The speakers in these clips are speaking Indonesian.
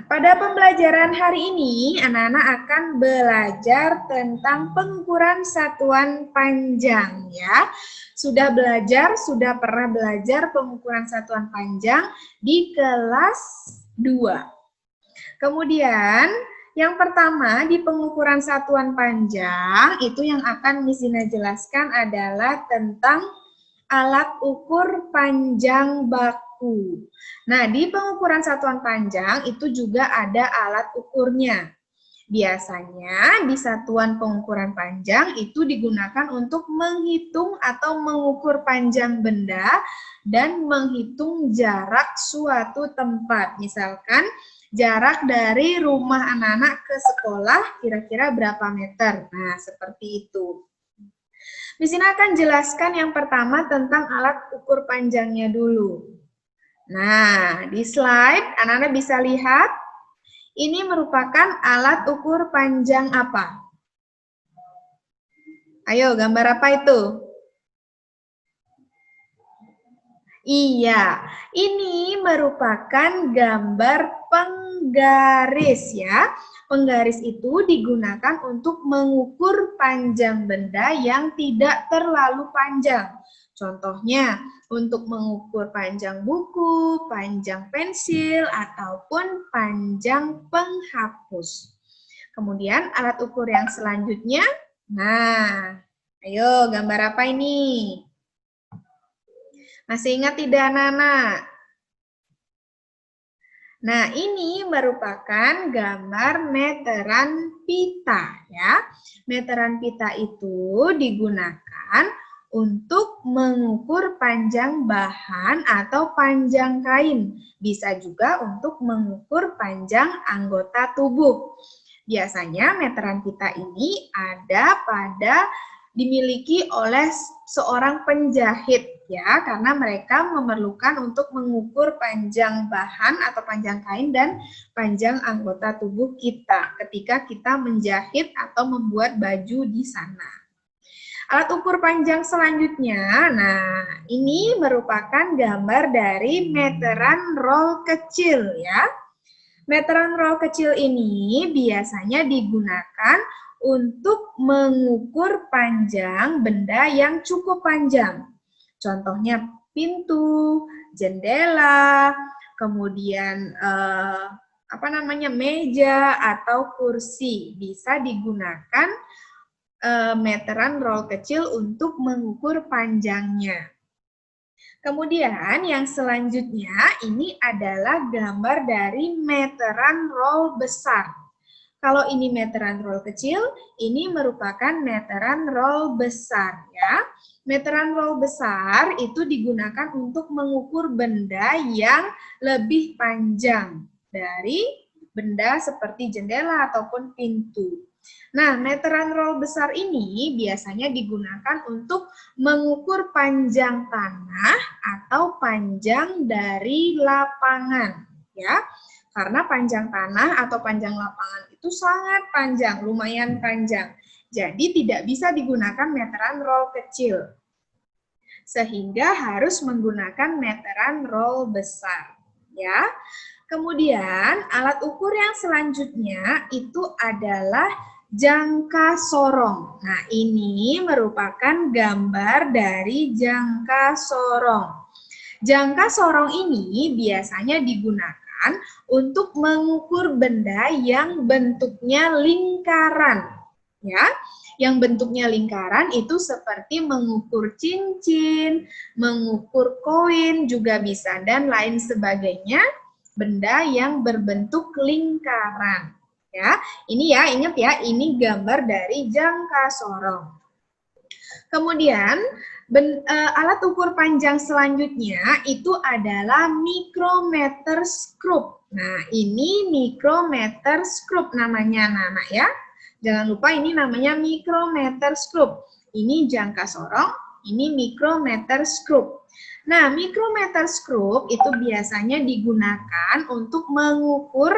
pada pembelajaran hari ini, anak-anak akan belajar tentang pengukuran satuan panjang ya. Sudah pernah belajar pengukuran satuan panjang di kelas 2. Kemudian, yang pertama di pengukuran satuan panjang, itu yang akan Miss Dina jelaskan adalah tentang alat ukur panjang baku. Nah, di pengukuran satuan panjang itu juga ada alat ukurnya. Biasanya di satuan pengukuran panjang itu digunakan untuk menghitung atau mengukur panjang benda dan menghitung jarak suatu tempat. Misalkan jarak dari rumah anak-anak ke sekolah kira-kira berapa meter. Nah, seperti itu. Di sini akan jelaskan yang pertama tentang alat ukur panjangnya dulu. Nah, di slide anak-anak bisa lihat, ini merupakan alat ukur panjang apa? Ayo, gambar apa itu? Iya, ini merupakan gambar penggaris ya. Penggaris itu digunakan untuk mengukur panjang benda yang tidak terlalu panjang. Contohnya, untuk mengukur panjang buku, panjang pensil, ataupun panjang penghapus. Kemudian alat ukur yang selanjutnya, nah, ayo gambar apa ini? Masih ingat tidak anak-anak? Nah, ini merupakan gambar meteran pita ya. Meteran pita itu digunakan untuk mengukur panjang bahan atau panjang kain. Bisa juga untuk mengukur panjang anggota tubuh. Biasanya meteran pita ini dimiliki oleh seorang penjahit ya, karena mereka memerlukan untuk mengukur panjang bahan atau panjang kain dan panjang anggota tubuh kita ketika kita menjahit atau membuat baju di sana. Alat ukur panjang selanjutnya, nah ini merupakan gambar dari meteran roll kecil ya. Meteran roll kecil ini biasanya digunakan untuk mengukur panjang benda yang cukup panjang. Contohnya pintu, jendela, kemudian meja atau kursi. Bisa digunakan meteran roll kecil untuk mengukur panjangnya. Kemudian yang selanjutnya ini adalah gambar dari meteran roll besar. Kalau ini meteran roll kecil, ini merupakan meteran roll besar ya. Meteran roll besar itu digunakan untuk mengukur benda yang lebih panjang dari benda seperti jendela ataupun pintu. Nah, meteran roll besar ini biasanya digunakan untuk mengukur panjang tanah atau panjang dari lapangan ya. Karena panjang tanah atau panjang lapangan itu sangat panjang, lumayan panjang. Jadi tidak bisa digunakan meteran roll kecil. Sehingga harus menggunakan meteran roll besar. Ya. Kemudian alat ukur yang selanjutnya itu adalah jangka sorong. Nah, ini merupakan gambar dari jangka sorong. Jangka sorong ini biasanya digunakan untuk mengukur benda yang bentuknya lingkaran. Ya, yang bentuknya lingkaran itu seperti mengukur cincin, mengukur koin juga bisa dan lain sebagainya, benda yang berbentuk lingkaran. Ya, ini ya, ingat ya, ini gambar dari jangka sorong. Kemudian alat ukur panjang selanjutnya itu adalah micrometer screw. Nah, ini micrometer screw namanya anak-anak ya. Jangan lupa ini namanya micrometer screw. Ini jangka sorong, ini micrometer screw. Nah, micrometer screw itu biasanya digunakan untuk mengukur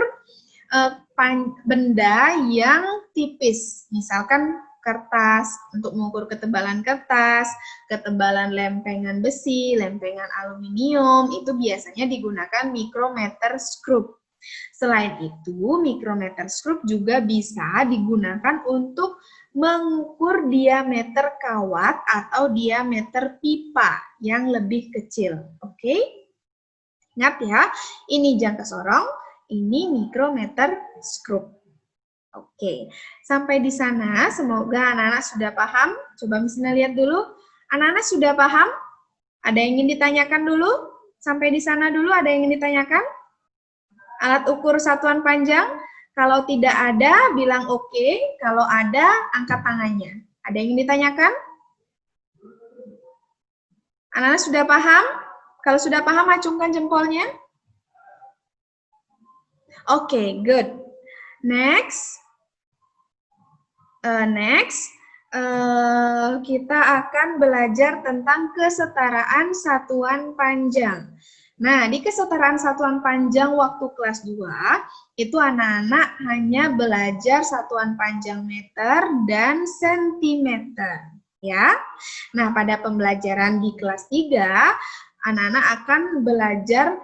benda yang tipis. Misalkan kertas, untuk mengukur ketebalan kertas, ketebalan lempengan besi, lempengan aluminium, itu biasanya digunakan micrometer screw. Selain itu, micrometer screw juga bisa digunakan untuk mengukur diameter kawat atau diameter pipa yang lebih kecil. Oke? Ingat ya, ini jangka sorong, ini micrometer screw. Oke, sampai di sana semoga anak-anak sudah paham. Coba Miss Ina lihat dulu. Anak-anak sudah paham? Ada yang ingin ditanyakan dulu? Sampai di sana dulu ada yang ingin ditanyakan? Alat ukur satuan panjang? Kalau tidak ada, bilang oke. Kalau ada, angkat tangannya. Ada yang ingin ditanyakan? Anak-anak sudah paham? Kalau sudah paham, acungkan jempolnya. Oke, good. Next. Kita akan belajar tentang kesetaraan satuan panjang. Nah, di kesetaraan satuan panjang waktu kelas 2, itu anak-anak hanya belajar satuan panjang meter dan sentimeter. Ya. Nah, pada pembelajaran di kelas 3, anak-anak akan belajar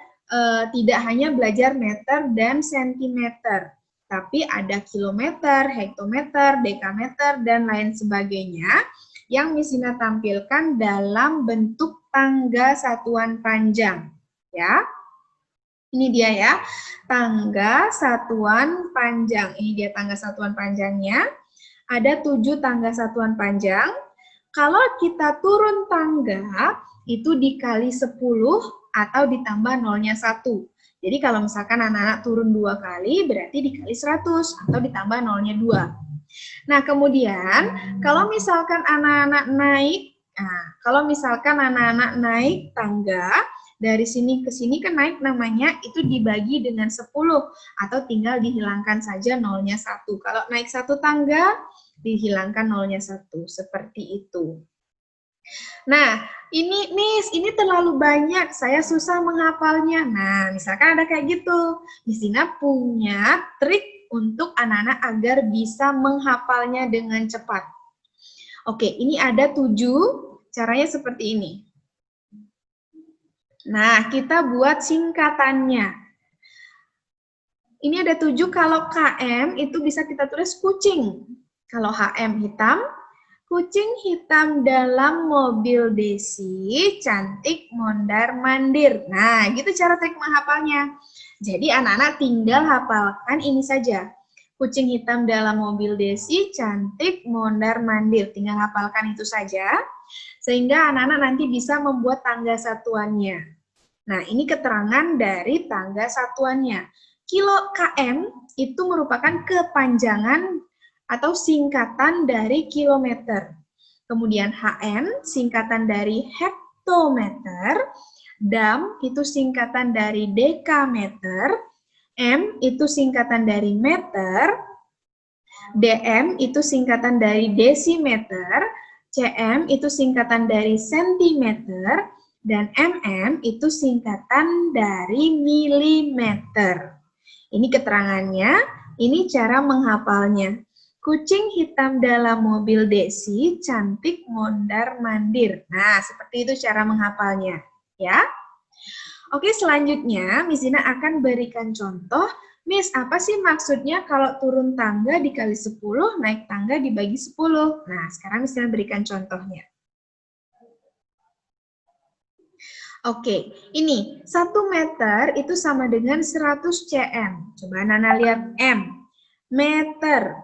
tidak hanya belajar meter dan sentimeter, tapi ada kilometer, hektometer, dekameter, dan lain sebagainya yang Miss Ina tampilkan dalam bentuk tangga satuan panjang. Ya, ini dia ya, tangga satuan panjang. Ini dia tangga satuan panjangnya. Ada 7 tangga satuan panjang. Kalau kita turun tangga, itu dikali 10 atau ditambah nolnya 1. Jadi kalau misalkan anak-anak turun 2 kali, berarti dikali 100 atau ditambah nolnya 2. Nah, kemudian kalau misalkan anak-anak naik tangga, dari sini ke sini kan naik namanya, itu dibagi dengan 10 atau tinggal dihilangkan saja nolnya 1. Kalau naik 1 tangga, dihilangkan nolnya 1. Seperti itu. Nah, ini Miss, ini terlalu banyak, saya susah menghafalnya. Nah, misalkan ada kayak gitu. Miss Ina punya trik untuk anak-anak agar bisa menghafalnya dengan cepat. Oke, ini ada 7, caranya seperti ini. Nah, kita buat singkatannya. Ini ada 7, kalau KM itu bisa kita tulis kucing. Kalau HM hitam, kucing hitam dalam mobil Desi, cantik mondar-mandir. Nah, gitu cara trik menghafalnya. Jadi anak-anak tinggal hafalkan ini saja. Kucing hitam dalam mobil Desi, cantik mondar-mandir. Tinggal hafalkan itu saja, sehingga anak-anak nanti bisa membuat tangga satuannya. Nah, ini keterangan dari tangga satuannya. Kilo KM itu merupakan kepanjangan atau singkatan dari kilometer. Kemudian HM singkatan dari hektometer, DAM itu singkatan dari dekameter, M itu singkatan dari meter, DM itu singkatan dari desimeter, CM itu singkatan dari sentimeter, dan MM itu singkatan dari milimeter. Ini keterangannya, ini cara menghafalnya. Kucing hitam dalam mobil Desi, cantik mondar-mandir. Nah, seperti itu cara menghafalnya, ya. Oke, selanjutnya Miss Ina akan berikan contoh. Miss, apa sih maksudnya kalau turun tangga dikali 10, naik tangga dibagi 10? Nah, sekarang Miss Ina berikan contohnya. Oke, ini 1 meter itu sama dengan 100 cm. Coba Nana lihat M. Meter,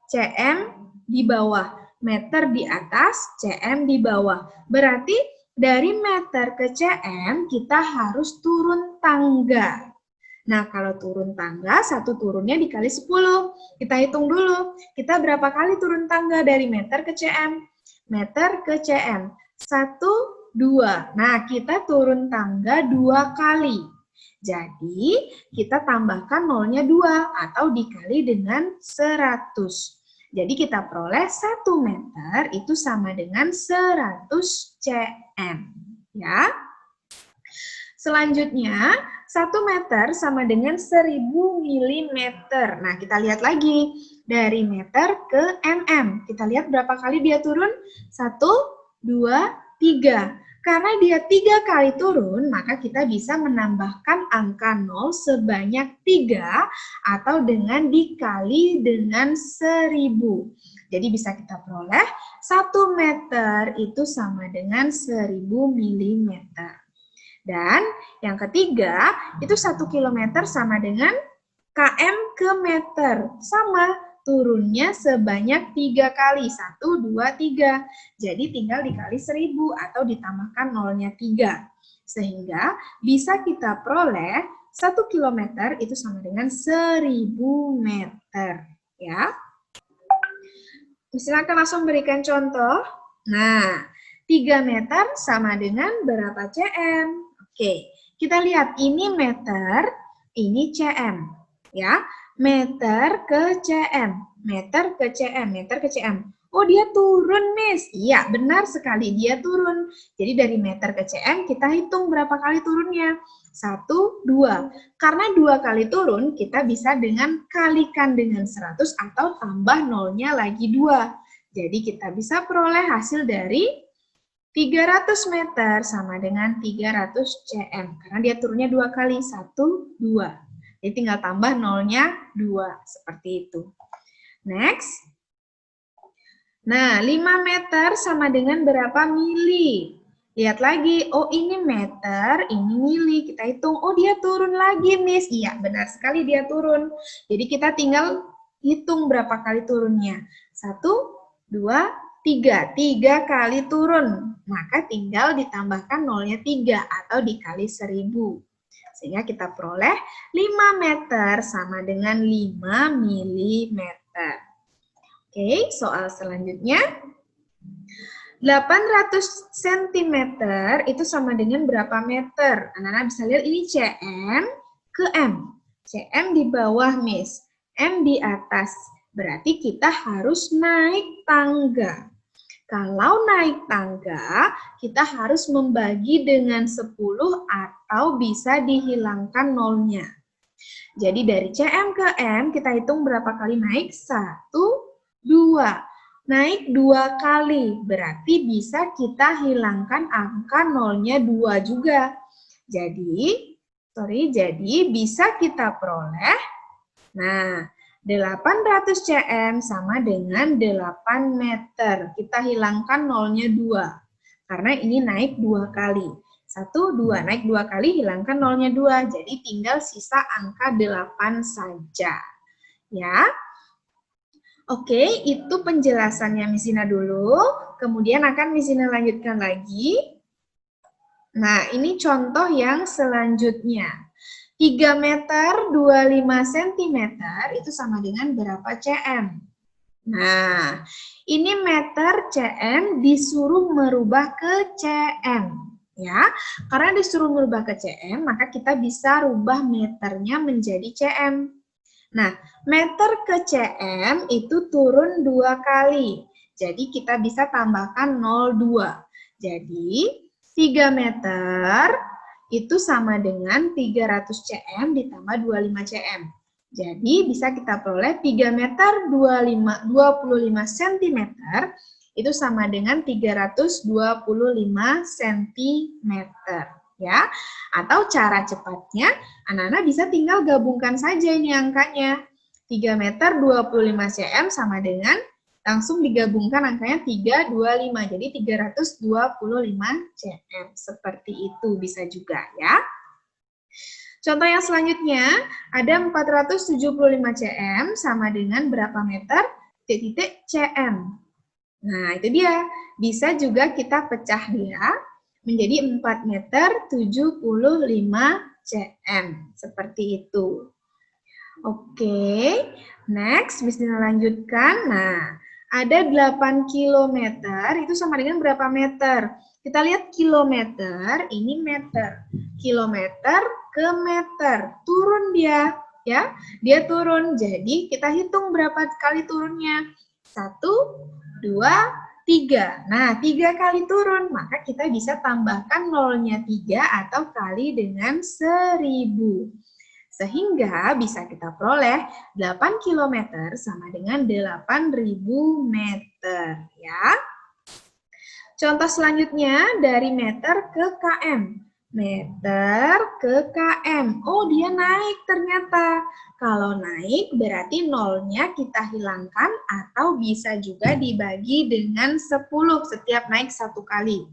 cm di bawah. Meter di atas, cm di bawah. Berarti dari meter ke cm kita harus turun tangga. Nah, kalau turun tangga, 1 turunnya dikali 10. Kita hitung dulu. Kita berapa kali turun tangga dari meter ke cm? Meter ke cm. 1, 2. Nah, kita turun tangga 2 kali. Jadi, kita tambahkan nolnya 2 atau dikali dengan 100. Jadi, kita peroleh 1 meter itu sama dengan 100 cm. Ya. Selanjutnya, 1 meter sama dengan 1000 mm. Nah, kita lihat lagi. Dari meter ke mm. Kita lihat berapa kali dia turun? 1, 2, 3. Karena dia 3 kali turun, maka kita bisa menambahkan angka 0 sebanyak 3 atau dengan dikali dengan 1000. Jadi bisa kita peroleh 1 meter itu sama dengan 1000 mm. Dan yang ketiga, itu 1 kilometer sama dengan km ke meter. Sama, turunnya sebanyak 3 kali. 1, 2, 3. Jadi tinggal dikali 1000 atau ditambahkan nolnya 3. Sehingga bisa kita peroleh 1 kilometer itu sama dengan 1000 meter. Ya. Silakan langsung berikan contoh. Nah, 3 meter sama dengan berapa cm? Oke, kita lihat ini meter, ini cm. Ya, meter ke cm, meter ke cm, meter ke cm. Oh, dia turun, Miss. Iya, benar sekali, dia turun. Jadi dari meter ke cm, kita hitung berapa kali turunnya. 1, 2. Karena 2 kali turun, kita bisa dengan kalikan dengan 100 atau tambah nolnya lagi 2. Jadi kita bisa peroleh hasil dari 300 meter sama dengan 300 cm. Karena dia turunnya 2 kali, 1, 2. Jadi tinggal tambah nolnya 2, seperti itu. Next. Nah, 5 meter sama dengan berapa mili? Lihat lagi, oh ini meter, ini mili. Kita hitung, oh dia turun lagi, Miss. Iya, benar sekali dia turun. Jadi kita tinggal hitung berapa kali turunnya. 1, 2, 3. 3 kali turun. Maka tinggal ditambahkan nolnya 3 atau dikali 1000. Sehingga kita peroleh 5 meter sama dengan 5 mm. Oke, soal selanjutnya. 800 cm itu sama dengan berapa meter? Anak-anak bisa lihat ini cm ke m. Cm di bawah, Miss. M di atas. Berarti kita harus naik tangga. Kalau naik tangga, kita harus membagi dengan 10 atau bisa dihilangkan nolnya. Jadi dari cm ke m, kita hitung berapa kali naik? 1, 2. Naik 2 kali, berarti bisa kita hilangkan angka nolnya 2 juga. Jadi bisa kita peroleh, nah, 800 cm sama dengan 8 meter. Kita hilangkan nolnya 2. Karena ini naik 2 kali. 1, 2. Naik 2 kali, hilangkan nolnya 2. Jadi tinggal sisa angka 8 saja. Ya. Oke, itu penjelasannya Miss Ina dulu. Kemudian akan Miss Ina lanjutkan lagi. Nah, ini contoh yang selanjutnya. 3 meter 25 cm itu sama dengan berapa cm? Nah, ini meter cm disuruh merubah ke cm. Ya, karena disuruh merubah ke cm, maka kita bisa rubah meternya menjadi cm. Nah, meter ke cm itu turun 2 kali. Jadi kita bisa tambahkan 0,2. Jadi 3 meter itu sama dengan 300 cm ditambah 25 cm. Jadi bisa kita peroleh 3 meter 25 cm itu sama dengan 325 cm. Ya, atau cara cepatnya, anak-anak bisa tinggal gabungkan saja ini angkanya. 3 meter 25 cm sama dengan, langsung digabungkan angkanya 325, jadi 325 cm. Seperti itu bisa juga ya. Contoh yang selanjutnya, ada 475 cm sama dengan berapa meter? Titik cm. Nah, itu dia. Bisa juga kita pecah dia menjadi 4 meter 75 cm. Seperti itu. Oke, next, Miss Dina lanjutkan. Nah, ada 8 kilometer, itu sama dengan berapa meter? Kita lihat kilometer, ini meter. Kilometer ke meter, turun dia. Ya, dia turun. Jadi, kita hitung berapa kali turunnya. 1, 2, 3. Nah, 3 kali turun, maka kita bisa tambahkan nolnya 3 atau kali dengan 1000. Sehingga bisa kita peroleh 8 km sama dengan 8.000 meter. Ya. Contoh selanjutnya dari meter ke km. Meter ke km. Oh, dia naik ternyata. Kalau naik berarti nolnya kita hilangkan atau bisa juga dibagi dengan 10 setiap naik 1 kali.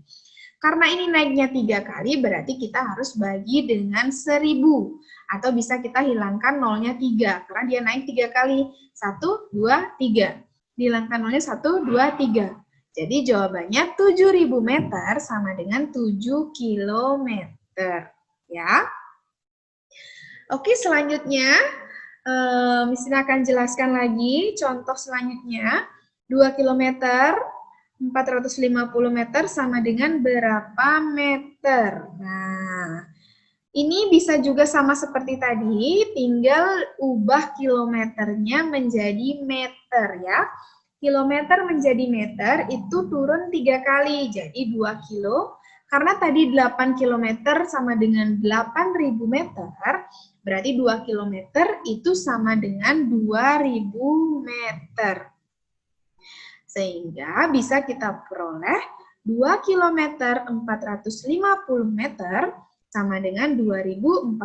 Karena ini naiknya 3 kali berarti kita harus bagi dengan 1000. Atau bisa kita hilangkan nolnya 3 karena dia naik 3 kali. 1, 2, 3. Dihilangkan nolnya 1, 2, 3. Jadi jawabannya 7.000 meter sama dengan 7 kilometer. Ya. Oke, selanjutnya Miss Ina akan jelaskan lagi contoh selanjutnya. 2 kilometer 450 meter sama dengan berapa meter? Nah, ini bisa juga sama seperti tadi, tinggal ubah kilometernya menjadi meter ya. Kilometer menjadi meter itu turun 3 kali, jadi 2 kilo. Karena tadi 8 kilometer sama dengan 8.000 meter, berarti 2 kilometer itu sama dengan 2.000 meter. Sehingga bisa kita peroleh 2 kilometer 450 meter sama dengan 2.450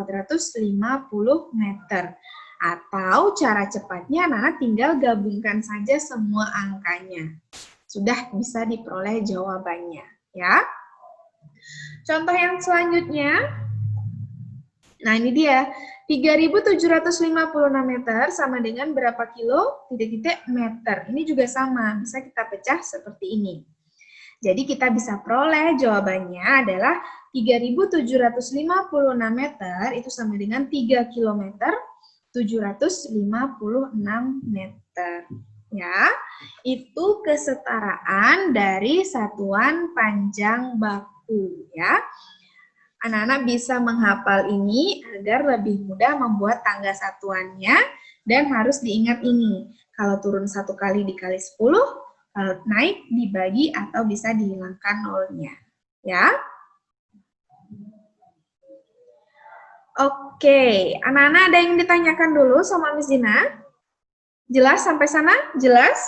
meter. Atau cara cepatnya, Nana tinggal gabungkan saja semua angkanya. Sudah bisa diperoleh jawabannya. Ya. Contoh yang selanjutnya, nah ini dia, 3.756 meter sama dengan berapa kilo? Titik-titik meter. Ini juga sama, bisa kita pecah seperti ini. Jadi kita bisa peroleh jawabannya adalah 3.756 meter itu sama dengan 3 kilometer 756 meter. Ya, itu kesetaraan dari satuan panjang baku ya. Anak-anak bisa menghafal ini agar lebih mudah membuat tangga satuannya dan harus diingat ini. Kalau turun 1 kali dikali 10, kalau naik dibagi atau bisa dihilangkan nolnya. Ya. Oke, anak-anak ada yang ditanyakan dulu sama Miss Dina? Jelas sampai sana? Jelas?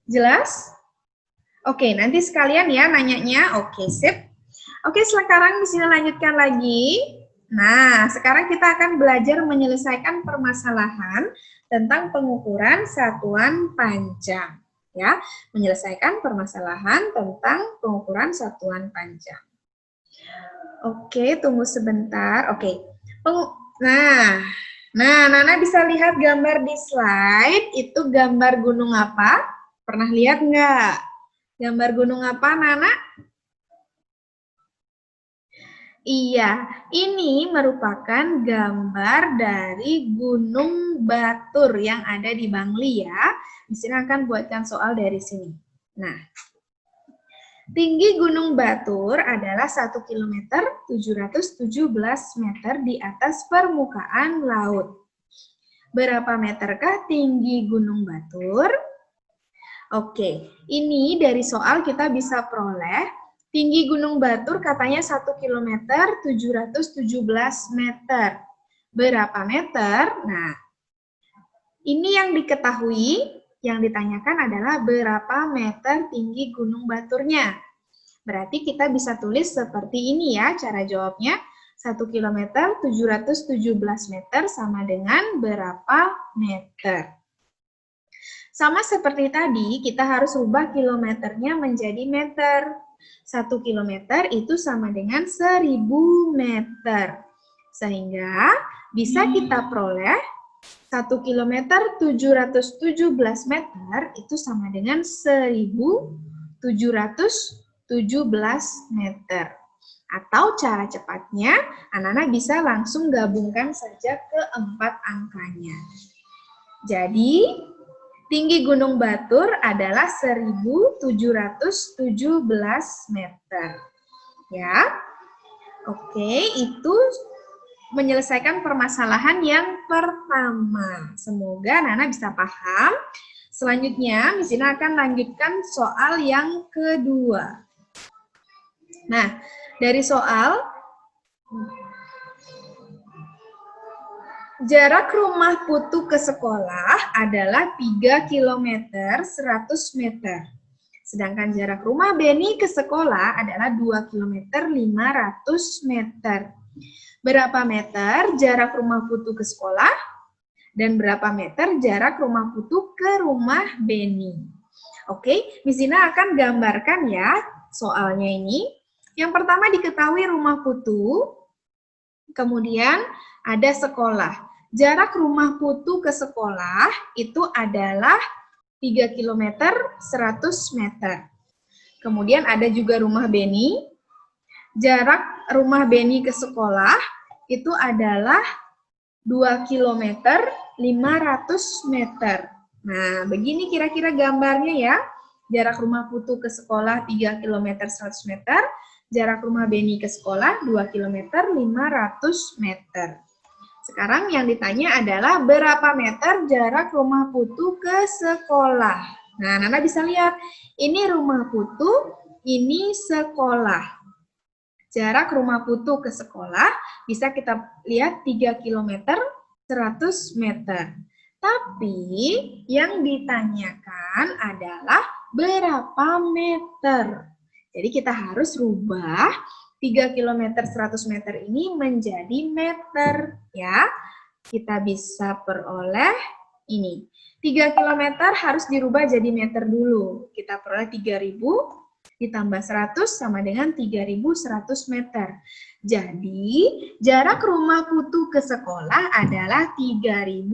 Jelas? Oke, nanti sekalian ya nanyanya. Oke, sip. Oke, sekarang Miss Dina lanjutkan lagi. Nah, sekarang kita akan belajar menyelesaikan permasalahan tentang pengukuran satuan panjang. Ya, menyelesaikan permasalahan tentang pengukuran satuan panjang. Oke, tunggu sebentar. Oke. Nah, Nana bisa lihat gambar di slide, itu gambar gunung apa? Pernah lihat nggak? Gambar gunung apa, Nana? Iya, ini merupakan gambar dari Gunung Batur yang ada di Bangli ya. Di sini akan buatkan soal dari sini. Nah, tinggi Gunung Batur adalah 1 km 717 meter di atas permukaan laut. Berapa meterkah tinggi Gunung Batur? Oke, ini dari soal kita bisa peroleh tinggi Gunung Batur katanya 1 km 717 meter. Berapa meter? Nah, ini yang diketahui, yang ditanyakan adalah berapa meter tinggi Gunung Baturnya. Berarti kita bisa tulis seperti ini ya cara jawabnya. 1 km 717 meter sama dengan berapa meter? Sama seperti tadi, kita harus rubah kilometernya menjadi meter. 1 kilometer itu sama dengan 1000 meter. Sehingga bisa kita peroleh 1 kilometer 717 meter itu sama dengan 1717 meter. Atau cara cepatnya, anak-anak bisa langsung gabungkan saja keempat angkanya. Jadi, tinggi Gunung Batur adalah 1717 meter. Ya. Oke, itu menyelesaikan permasalahan yang pertama. Semoga Nana bisa paham. Selanjutnya, Miss Ina akan lanjutkan soal yang kedua. Nah, dari soal jarak rumah Putu ke sekolah adalah 3 km 100 meter. Sedangkan jarak rumah Beni ke sekolah adalah 2 km 500 meter. Berapa meter jarak rumah Putu ke sekolah? Dan berapa meter jarak rumah Putu ke rumah Beni? Oke, Miss Dina akan gambarkan ya soalnya ini. Yang pertama diketahui rumah Putu, kemudian ada sekolah. Jarak rumah Putu ke sekolah itu adalah 3 km 100 meter. Kemudian ada juga rumah Beni. Jarak rumah Beni ke sekolah itu adalah 2 km 500 meter. Nah, begini kira-kira gambarnya ya. Jarak rumah Putu ke sekolah 3 km 100 meter. Jarak rumah Beni ke sekolah 2 km 500 meter. Sekarang yang ditanya adalah berapa meter jarak rumah Putu ke sekolah. Nah, Nana bisa lihat, ini rumah Putu, ini sekolah. Jarak rumah Putu ke sekolah bisa kita lihat 3 km 100 meter. Tapi yang ditanyakan adalah berapa meter. Jadi kita harus rubah 3 km 100 meter ini menjadi meter ya. Kita bisa peroleh ini. 3 km harus dirubah jadi meter dulu. Kita peroleh 3000 ditambah 100 sama dengan 3100 meter. Jadi jarak rumah Putu ke sekolah adalah 3100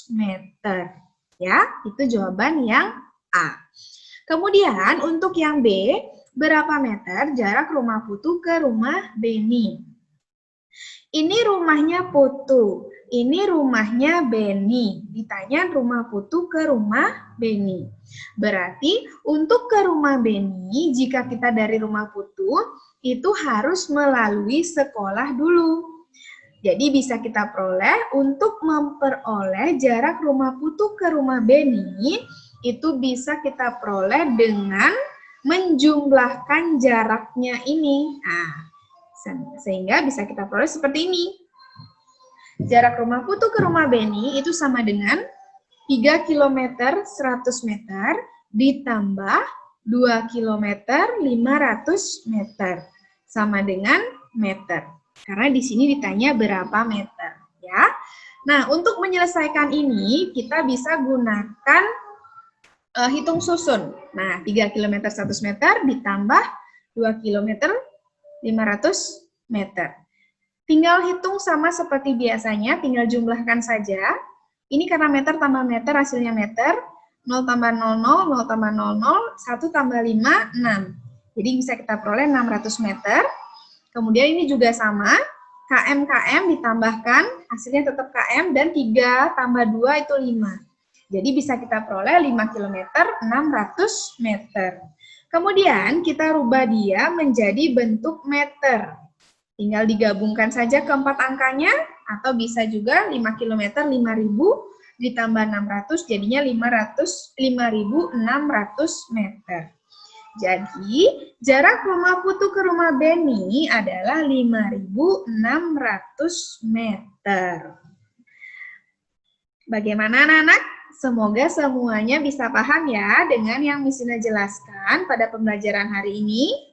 meter. Ya, itu jawaban yang A. Kemudian untuk yang B, berapa meter jarak rumah Putu ke rumah Beni? Ini rumahnya Putu, ini rumahnya Beni. Ditanya rumah Putu ke rumah Beni. Berarti untuk ke rumah Beni, jika kita dari rumah Putu, itu harus melalui sekolah dulu. Jadi bisa kita peroleh, untuk memperoleh jarak rumah Putu ke rumah Beni, itu bisa kita peroleh dengan menjumlahkan jaraknya ini. Nah, sehingga bisa kita peroleh seperti ini. Jarak rumah Putu ke rumah Beni itu sama dengan 3 km 100 meter ditambah 2 km 500 meter. Sama dengan meter. Karena di sini ditanya berapa meter. Ya. Nah, untuk menyelesaikan ini, kita bisa gunakan hitung susun. Nah, 3 km 100 meter ditambah 2 km 500 meter. Tinggal hitung sama seperti biasanya, tinggal jumlahkan saja. Ini karena meter tambah meter, hasilnya meter. 0 tambah 00, 0 tambah 00, 1 tambah 5, 6. Jadi bisa kita peroleh 600 meter. Kemudian ini juga sama, km ditambahkan, hasilnya tetap km, dan 3 tambah 2 itu 5. Jadi bisa kita peroleh 5 km 600 meter. Kemudian kita rubah dia menjadi bentuk meter. Tinggal digabungkan saja keempat angkanya, atau bisa juga 5 km 5000 ditambah 600 jadinya 5600 meter. Jadi jarak rumah Putu ke rumah Beni adalah 5600 meter. Bagaimana anak-anak? Semoga semuanya bisa paham ya dengan yang Miss Dina jelaskan pada pembelajaran hari ini.